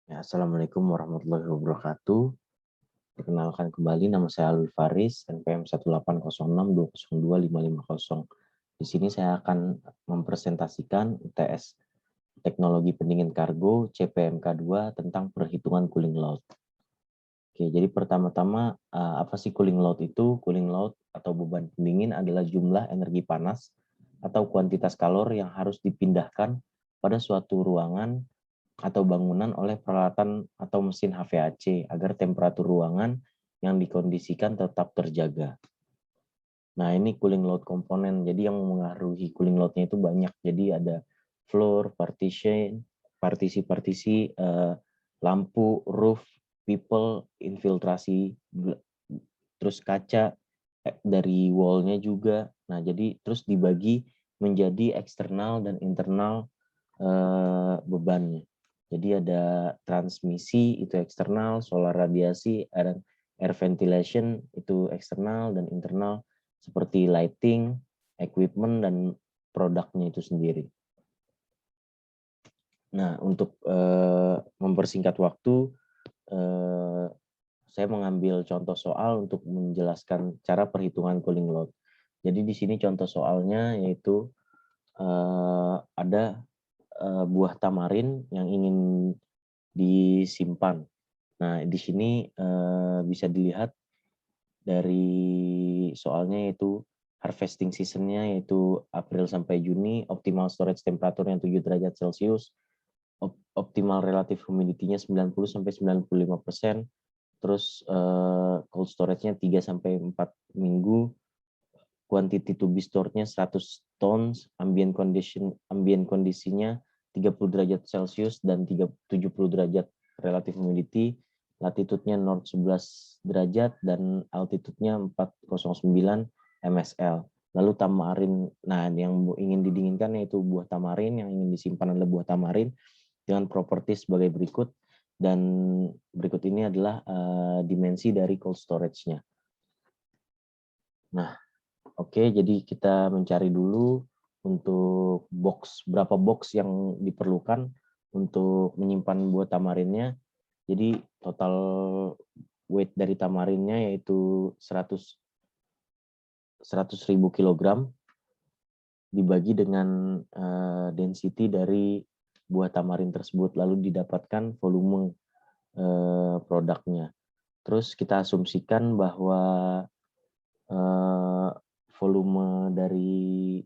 Ya, Assalamualaikum warahmatullahi wabarakatuh. Perkenalkan kembali, nama saya Alwi Faris, NPM 18062025550. Di sini saya akan mempresentasikan UTS Teknologi Pendingin Kargo CPMK2 tentang perhitungan cooling load. Oke, jadi pertama-tama apa sih cooling load itu? Cooling load atau beban pendingin adalah jumlah energi panas atau kuantitas kalor yang harus dipindahkan pada suatu ruangan atau bangunan oleh peralatan atau mesin HVAC agar temperatur ruangan yang dikondisikan tetap terjaga. Nah, ini cooling load komponen. Jadi yang mengaruhi cooling load-nya itu banyak. Jadi ada floor, partition, partisi-partisi, lampu, roof, people, infiltrasi, terus kaca dari wall-nya juga. Nah, jadi terus dibagi menjadi eksternal dan internal bebannya. Jadi ada transmisi itu eksternal, solar radiasi, air ventilation itu eksternal dan internal seperti lighting, equipment, dan produknya itu sendiri. Nah, untuk mempersingkat waktu, saya mengambil contoh soal untuk menjelaskan cara perhitungan cooling load. Jadi di sini contoh soalnya yaitu ada buah tamarin yang ingin disimpan. Nah, di sini bisa dilihat dari soalnya yaitu harvesting season-nya yaitu April sampai Juni, optimal storage temperaturnya 7 derajat Celcius, optimal relative humidity-nya 90 sampai 95%, terus cold storage-nya 3 sampai 4 minggu, quantity to be stored-nya 100 tons, ambient kondisinya 30 derajat Celcius dan 70 derajat relative humidity, latitude-nya north 11 derajat dan altitude-nya 409 msl. Lalu tamarin, nah yang ingin didinginkan yaitu buah tamarin, yang ingin disimpan adalah buah tamarin dengan properties sebagai berikut, dan berikut ini adalah dimensi dari cold storage-nya. Nah, oke, jadi kita mencari dulu untuk berapa box yang diperlukan untuk menyimpan buah tamarinnya. Jadi total weight dari tamarinnya yaitu 100.000 kilogram dibagi dengan density dari buah tamarin tersebut, lalu didapatkan volume produknya. Terus kita asumsikan bahwa volume dari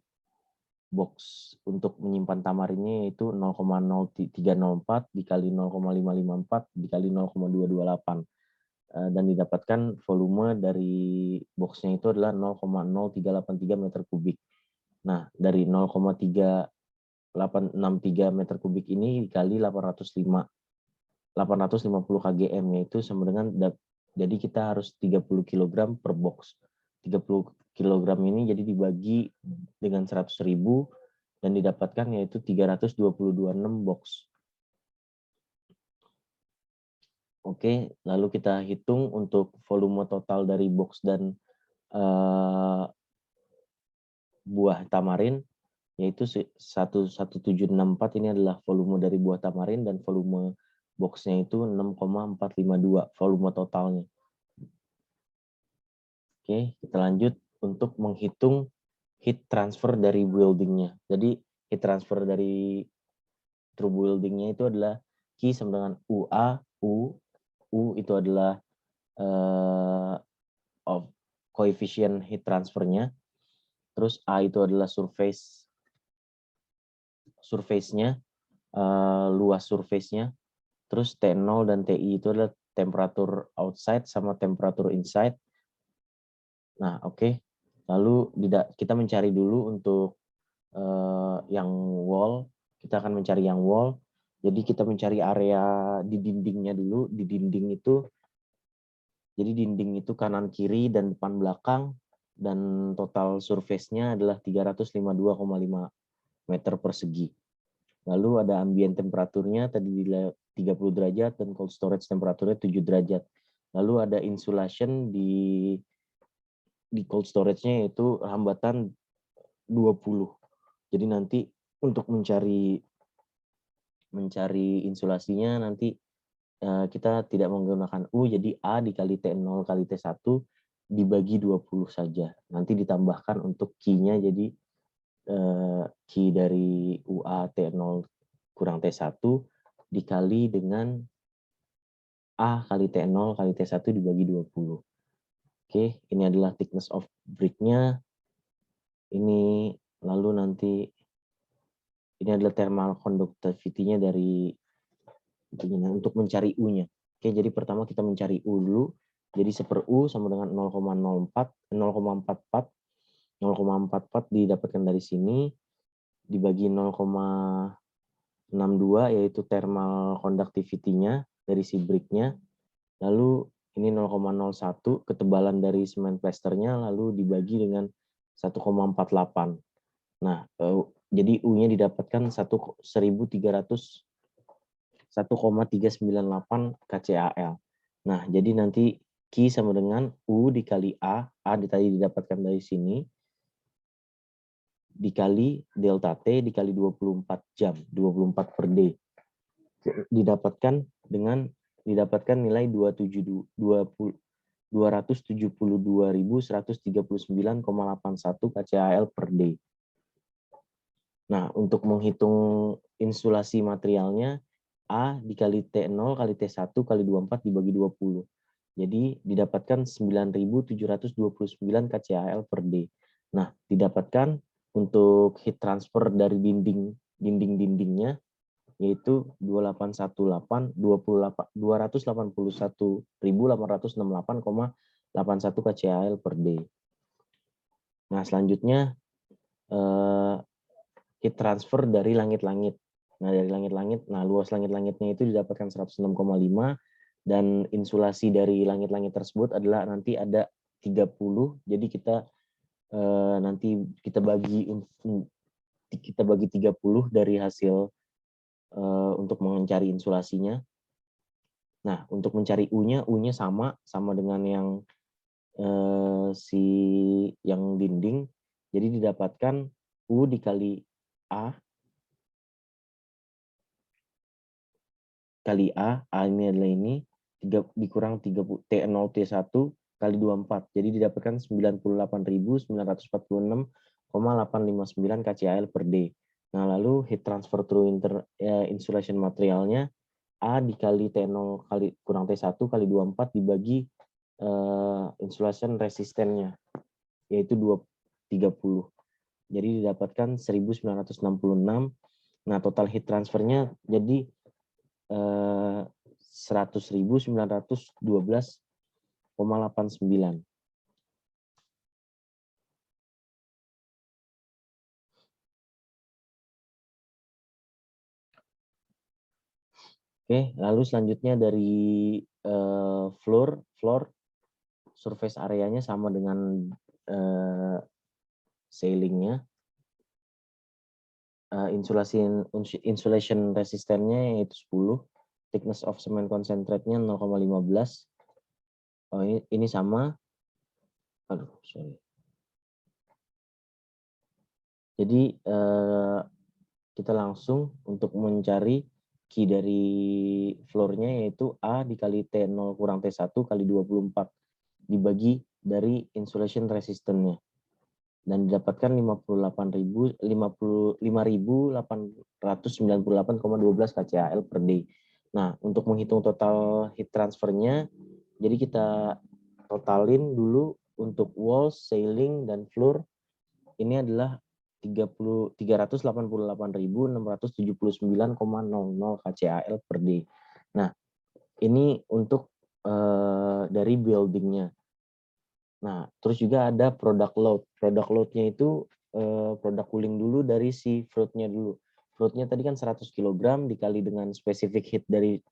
box untuk menyimpan tamarinnya yaitu 0,0304 dikali 0,554 dikali 0,228, dan didapatkan volume dari boxnya itu adalah 0,0383 meter kubik. Nah, dari 0,3863 meter kubik ini dikali 850 kgm, yaitu sama dengan, jadi kita harus 30 kg per box. 30 kg ini jadi dibagi dengan 100.000 dan didapatkan yaitu 322,6 box. Oke, lalu kita hitung untuk volume total dari box dan buah tamarin, yaitu 11764 ini adalah volume dari buah tamarin, dan volume boxnya itu 6,452 volume totalnya. Oke, kita lanjut untuk menghitung heat transfer dari buildingnya. Jadi heat transfer dari true buildingnya itu adalah Q sama dengan UA, U itu adalah of coefficient heat transfernya, terus A itu adalah surface-nya, luas surface-nya, terus T0 dan TI itu adalah temperatur outside sama temperatur inside. Nah, oke. Lalu kita mencari dulu untuk yang wall. Kita akan mencari yang wall. Jadi kita mencari area di dindingnya dulu. Di dinding itu, jadi dinding itu kanan kiri dan depan belakang, dan total surface-nya adalah 352,5 meter persegi. Lalu ada ambient temperaturnya tadi 30 derajat dan cold storage temperaturnya 7 derajat. Lalu ada insulation di cold storage-nya yaitu hambatan 20. Jadi nanti untuk mencari insulasinya nanti kita tidak menggunakan U, jadi A dikali T0 kali T1 dibagi 20 saja. Nanti ditambahkan untuk Q-nya, jadi Q dari UA T0 kurang T1 dikali dengan A kali T0 kali T1 dibagi 20. Oke, ini adalah thickness of brick-nya. Ini lalu nanti ini adalah thermal conductivity-nya dari untuk mencari U-nya. Oke, jadi pertama kita mencari U dulu. Jadi 1/U sama dengan 0,44 didapatkan dari sini dibagi 0,62 yaitu thermal conductivity-nya dari si brick-nya. Lalu ini 0,01 ketebalan dari semen plasternya, lalu dibagi dengan 1,48. Nah, jadi U-nya didapatkan 1,398 kcal. Nah, jadi nanti Q sama dengan U dikali A tadi didapatkan dari sini, dikali delta T dikali 24 jam, 24 per day. Didapatkan nilai 272.139,81 kcal per day. Nah, untuk menghitung insulasi materialnya, A dikali T0 kali T1 kali 24 dibagi 20. Jadi didapatkan 9.729 kcal per day. Nah, didapatkan untuk heat transfer dari dinding-dindingnya yaitu 281.868,81 kcal per day. Nah, selanjutnya heat transfer dari langit-langit. Nah, dari langit-langit, luas langit-langitnya itu didapatkan 106,5 dan insulasi dari langit-langit tersebut adalah nanti ada 30. Jadi kita nanti kita bagi 30 dari hasil untuk mencari insulasinya. Nah, untuk mencari U-nya sama dengan yang yang dinding. Jadi didapatkan U dikali A kali A ini adalah ini dikurang 30 T0 T1 kali 24. Jadi didapatkan 98.946,859 kcal per day. Nah, lalu heat transfer through insulation materialnya A dikali T0 kali kurang T1 kali 24 dibagi insulation resistennya yaitu 30. Jadi didapatkan 1966. Nah, total heat transfernya jadi 100.912,89. Oke, lalu selanjutnya dari floor surface areanya sama dengan ceilingnya. Insulation resistennya yaitu 10, thickness of cement concentrate-nya 0,15. Oh, ini sama. Aduh, sorry. Jadi kita langsung untuk mencari Q dari floor-nya yaitu A dikali T0 kurang T1 kali 24 dibagi dari insulation resistance-nya. Dan didapatkan 55.898,12 kcal per day. Nah, untuk menghitung total heat transfer-nya, jadi kita totalin dulu untuk walls, ceiling, dan floor. Ini adalah 388.679,00 kcal per day. Nah, ini untuk dari building-nya. Nah, terus juga ada product load. Product load-nya itu produk cooling dulu dari si fruit-nya dulu. Fruit-nya tadi kan 100 kg dikali dengan specific heat dari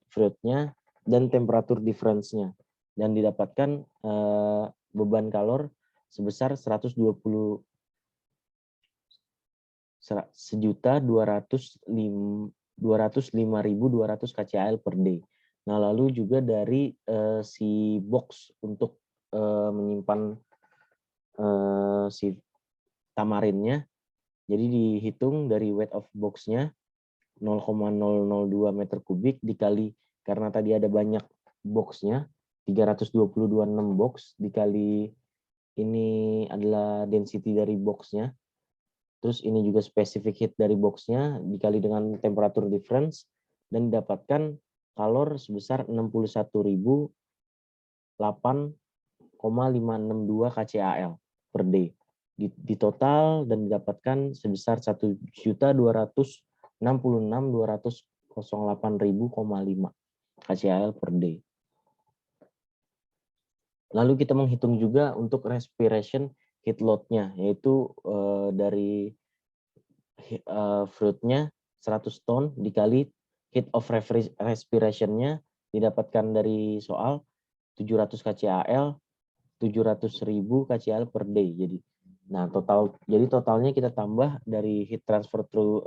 fruit-nya dan temperatur difference-nya. Dan didapatkan beban kalor sebesar 1.205.200 kcal per day. Nah, lalu juga dari si box untuk menyimpan si tamarinnya. Jadi dihitung dari weight of box-nya 0,002 meter kubik dikali karena tadi ada banyak boxnya, 322,6 box dikali ini adalah density dari boxnya. Terus ini juga specific heat dari boxnya dikali dengan temperature difference dan didapatkan kalor sebesar 61.008,562 kcal per day di total dan didapatkan sebesar 1.266.208.005 kcal per day. Lalu kita menghitung juga untuk respiration heat load-nya, yaitu dari fruitnya 100 ton dikali heat of respiration-nya didapatkan dari soal 700 kcal, 700.000 kcal per day. Jadi totalnya kita tambah dari heat transfer through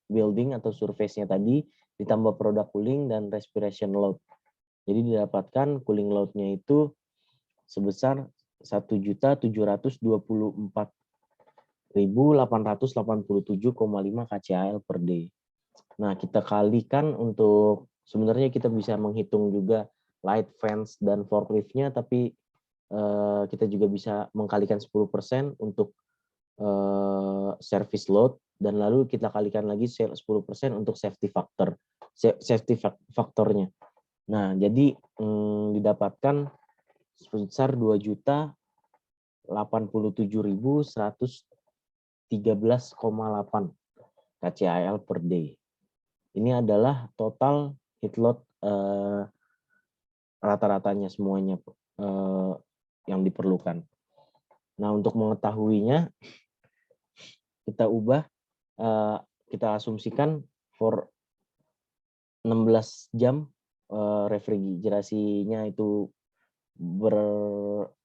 building atau surface-nya tadi ditambah product cooling dan respiration load. Jadi didapatkan cooling load-nya itu sebesar 1.724.887,5 kcal per day. Nah, kita kalikan untuk sebenarnya kita bisa menghitung juga light fans dan forklift-nya, tapi kita juga bisa mengkalikan 10% untuk service load dan lalu kita kalikan lagi 10% untuk safety faktornya. Nah, jadi didapatkan sebesar 2.087.113,8 kcal per day. Ini adalah total heat load rata-ratanya semuanya yang diperlukan. Nah, untuk mengetahuinya kita kita asumsikan for 16 jam refrigerasinya itu beroperasi,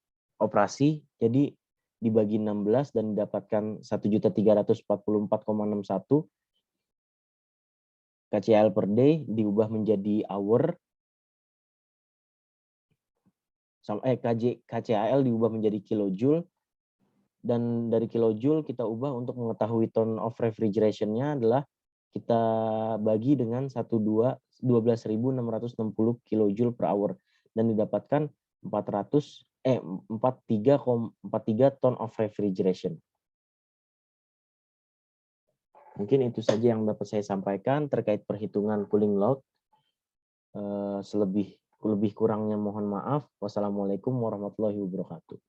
jadi dibagi 16 dan didapatkan 1.344,61 kcal per day diubah menjadi hour, kcal diubah menjadi kilojoule, dan dari kilojoule kita ubah untuk mengetahui ton of refrigeration-nya adalah kita bagi dengan 12.660 kilojoule per hour dan didapatkan 43 ton of refrigeration. Mungkin itu saja yang dapat saya sampaikan terkait perhitungan cooling load. Lebih kurangnya mohon maaf. Wassalamualaikum warahmatullahi wabarakatuh.